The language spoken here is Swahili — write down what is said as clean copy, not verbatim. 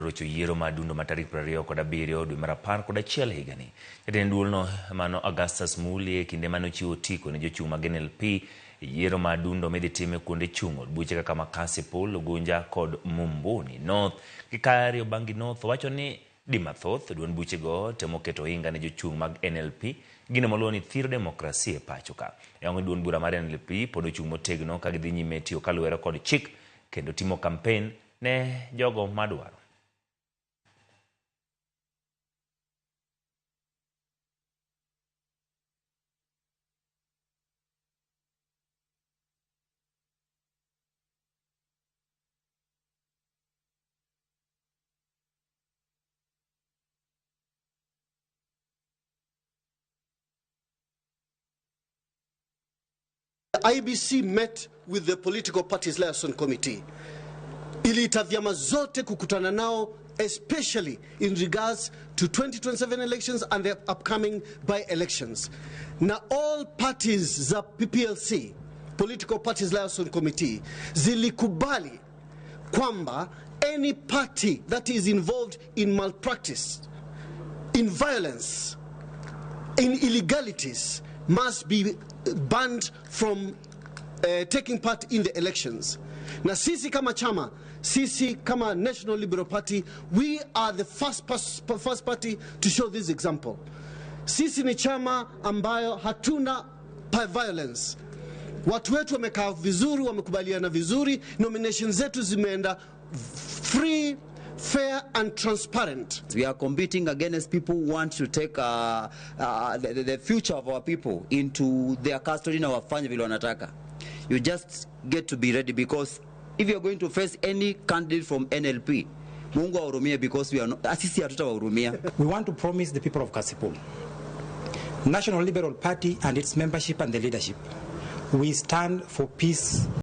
rocho yiero madundo matarik 27 dwe mar 11 higani. Jatend duolno mano Augustus Mulie kinde mano chiwo tiko ne jochung' mag NLP yiero madundo midhi time kuonde chung'o buche kaka Makase Pol, Gunja kod Mumbuni North. Kikari Obangi North wacho ni di mathoth duond buche go temo keto hinga ne jochung' mag NLP gino moluwo ni thiro demokrasia e pacho ka. Yango duond bura mar NLP pod ochung' motegno ka gidhi nyime tiyo kaluwore kod chik kendo timo kampen ne jogo madwaro. The IBC met with the Political Parties Liaison Committee. Iliita vyama zote kukutana nao, especially in regards to 2027 elections and the upcoming by-elections. Na all parties za PPLC, Political Parties Liaison Committee, zilikubali kwamba any party that is involved in malpractice, in violence, in illegalities, must be banned from taking part in the elections. Na sisi kama chama, sisi kama National Liberal Party, we are the first party to show this example. Sisi ni chama ambayo hatuna violence. Watu wetu wamekaa vizuri, wamekubaliana vizuri, nominations zetu zimeenda free, fair and transparent. We are competing against people who want to take the future of our people into their custody na wafanye vile wanataka. You just get to be ready, because if you are going to face any candidate from NLP, Mungu awahurumie, because we are not, asisi hatutawahurumia. We want to promise the people of Kasipul, National Liberal Party and its membership and the leadership, we stand for peace.